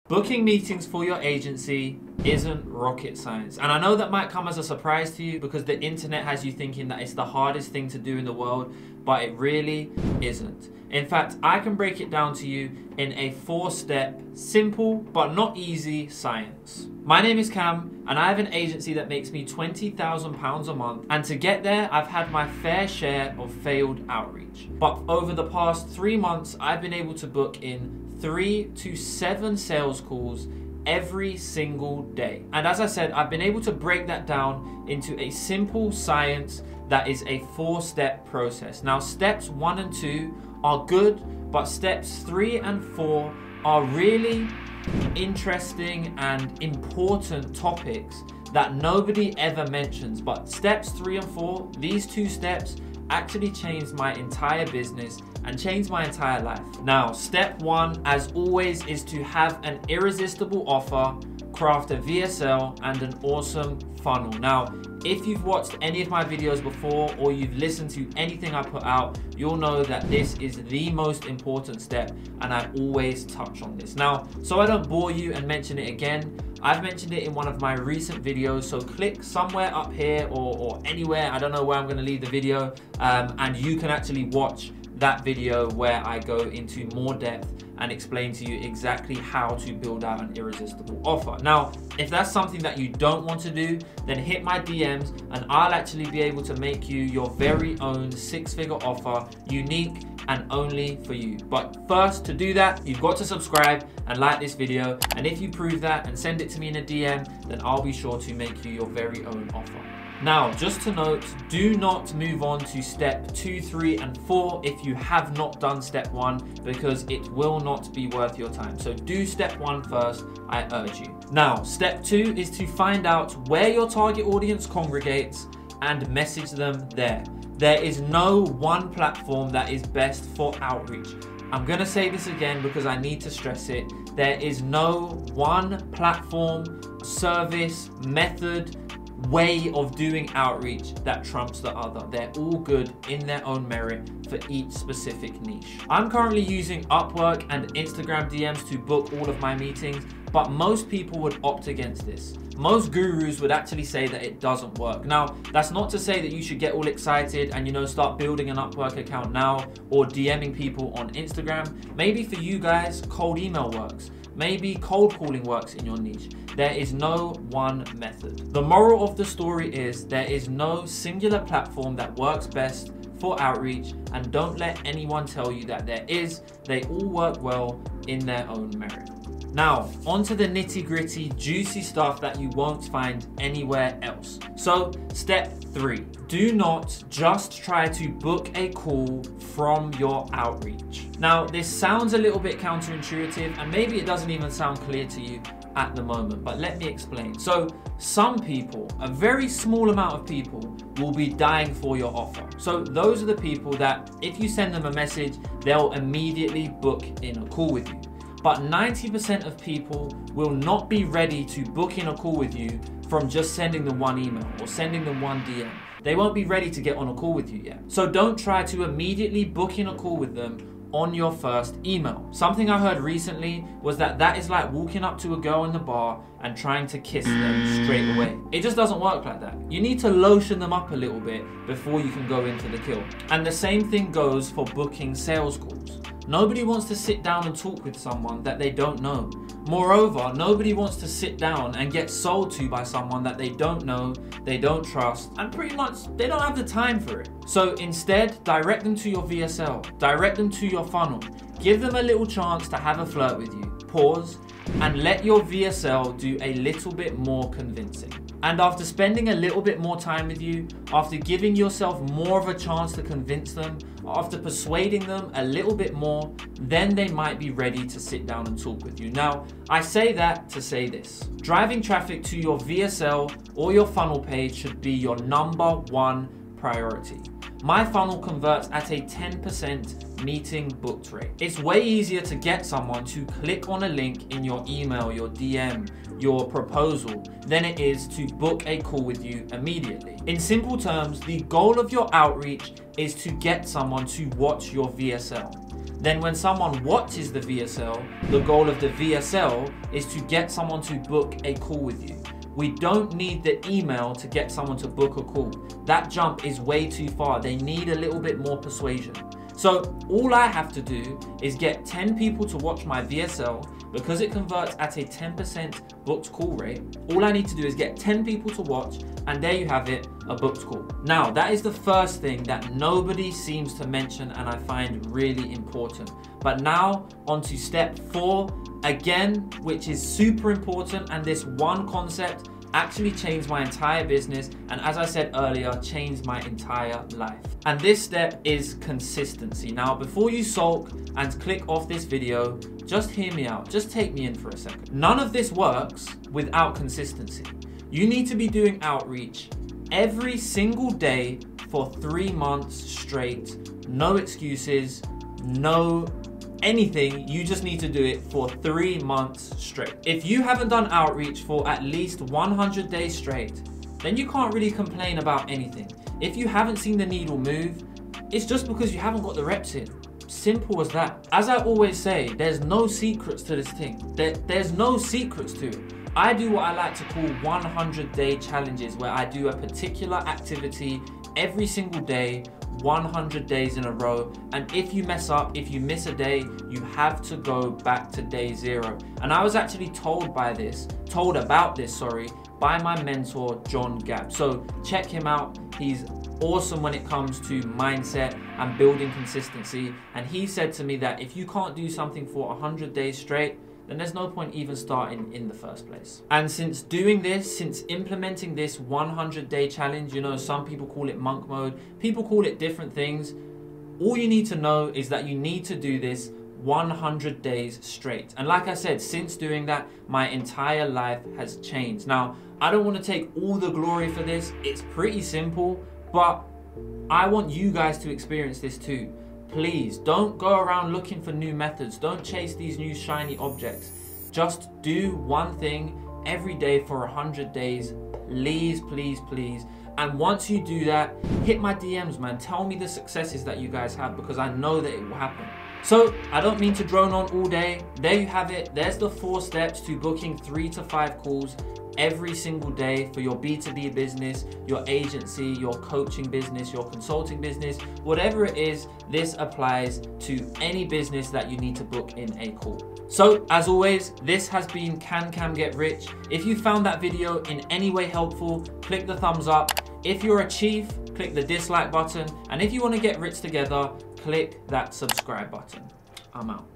Booking meetings for your agency isn't rocket science. And I know that might come as a surprise to you because the internet has you thinking that it's the hardest thing to do in the world, but it really isn't. In fact, I can break it down to you in a 4-step, simple but not easy science. My name is Cam and I have an agency that makes me £20,000 a month, and to get there I've had my fair share of failed outreach. But over the past 3 months I've been able to book in 3 to 7 sales calls every single day. And as I said, I've been able to break that down into a simple science that is a 4-step process. Now, steps 1 and 2 are good, but steps 3 and 4 are really interesting and important topics that nobody ever mentions. But steps 3 and 4, these 2 steps actually changed my entire business and changed my entire life. Now, step 1, as always, is to have an irresistible offer, craft a VSL, and an awesome funnel. Now, if you've watched any of my videos before or you've listened to anything I put out, you'll know that this is the most important step, and I always touch on this. Now, so I don't bore you and mention it again, I've mentioned it in one of my recent videos, so click somewhere up here or anywhere, I don't know where I'm going to leave the video, and you can actually watch that video where I go into more depth and explain to you exactly how to build out an irresistible offer. Now, if that's something that you don't want to do, then hit my DMs and I'll actually be able to make you your very own 6-figure offer, unique and only for you. But first, to do that, you've got to subscribe and like this video. And if you prove that and send it to me in a DM, then I'll be sure to make you your very own offer. Now, just to note, do not move on to step 2, 3, and 4 if you have not done step 1, because it will not be worth your time. So do step 1 first, I urge you. Now, step 2 is to find out where your target audience congregates and message them there. There is no one platform that is best for outreach. I'm gonna say this again because I need to stress it. There is no one platform, service, method, way of doing outreach that trumps the other. They're all good in their own merit for each specific niche. I'm currently using Upwork and Instagram DMs to book all of my meetings, but most people would opt against this. Most gurus would actually say that it doesn't work. Now, that's not to say that you should get all excited and start building an Upwork account now or DMing people on Instagram. Maybe for you guys, cold email works. Maybe cold calling works in your niche. There is no one method. The moral of the story is there is no singular platform that works best for outreach, and don't let anyone tell you that there is. They all work well in their own merit. Now, onto the nitty-gritty, juicy stuff that you won't find anywhere else. So, step 3. Do not just try to book a call from your outreach. Now, this sounds a little bit counterintuitive, and maybe it doesn't even sound clear to you at the moment, but let me explain. So, some people, a very small amount of people, will be dying for your offer. So those are the people that if you send them a message, they'll immediately book in a call with you. But 90% of people will not be ready to book in a call with you from just sending them one email or sending them one DM. They won't be ready to get on a call with you yet. So don't try to immediately book in a call with them on your first email. Something I heard recently was that is like walking up to a girl in the bar and trying to kiss them straight away. It just doesn't work like that. You need to lotion them up a little bit before you can go into the kill. And the same thing goes for booking sales calls. Nobody wants to sit down and talk with someone that they don't know. Moreover, nobody wants to sit down and get sold to by someone that they don't know, they don't trust, and pretty much they don't have the time for it. So instead, direct them to your VSL, direct them to your funnel, give them a little chance to have a flirt with you, pause, and let your VSL do a little bit more convincing. And after spending a little bit more time with you, after giving yourself more of a chance to convince them, after persuading them a little bit more, then they might be ready to sit down and talk with you. Now, I say that to say this. Driving traffic to your VSL or your funnel page should be your #1 priority. my funnel converts at a 10% meeting booked rate. It's way easier to get someone to click on a link in your email, your DM, your proposal, than it is to book a call with you immediately. In simple terms, the goal of your outreach is to get someone to watch your VSL. Then when someone watches the VSL, the goal of the VSL is to get someone to book a call with you. We don't need the email to get someone to book a call. That jump is way too far. They need a little bit more persuasion. So all I have to do is get 10 people to watch my VSL. Because it converts at a 10% booked call rate, all I need to do is get 10 people to watch, and there you have it, a booked call. Now, that is the first thing that nobody seems to mention and I find really important. But now on to step 4, again, which is super important, and this one concept actually changed my entire business, and as I said earlier, changed my entire life. And this step is consistency. Now, before you sulk and click off this video, just hear me out. Just take me in for a second. None of this works without consistency. You need to be doing outreach every single day for 3 months straight. No excuses, no anything. You just need to do it for 3 months straight. If you haven't done outreach for at least 100 days straight, then you can't really complain about anything. If you haven't seen the needle move, it's just because you haven't got the reps in. Simple as that. As I always say, there's no secrets to this thing. There's no secrets to it. I do what I like to call 100-day challenges, where I do a particular activity every single day, 100 days in a row, and if you mess up, if you miss a day, you have to go back to day 0. And I was actually told about this, by my mentor, John Gabb. So check him out. He's awesome when it comes to mindset and building consistency. And he said to me that if you can't do something for 100 days straight, then there's no point even starting in the first place. And since doing this, since implementing this 100-day challenge, you know, some people call it monk mode, people call it different things. All you need to know is that you need to do this 100 days straight. And like I said, since doing that, my entire life has changed. Now, I don't want to take all the glory for this. It's pretty simple, but I want you guys to experience this too. Please don't go around looking for new methods. Don't chase these new shiny objects. Just do one thing every day for 100 days. Please, please, please. And once you do that, hit my DMs, man. Tell me the successes that you guys have, because I know that it will happen. So I don't mean to drone on all day. There you have it. There's the 4 steps to booking 3 to 5 calls every single day for your B2B business, your agency, your coaching business, your consulting business, whatever it is. This applies to any business that you need to book in a call. So as always, this has been Can Cam Get Rich. If you found that video in any way helpful, click the thumbs up. If you're a chief, click the dislike button. And if you want to get rich together, click that subscribe button. I'm out.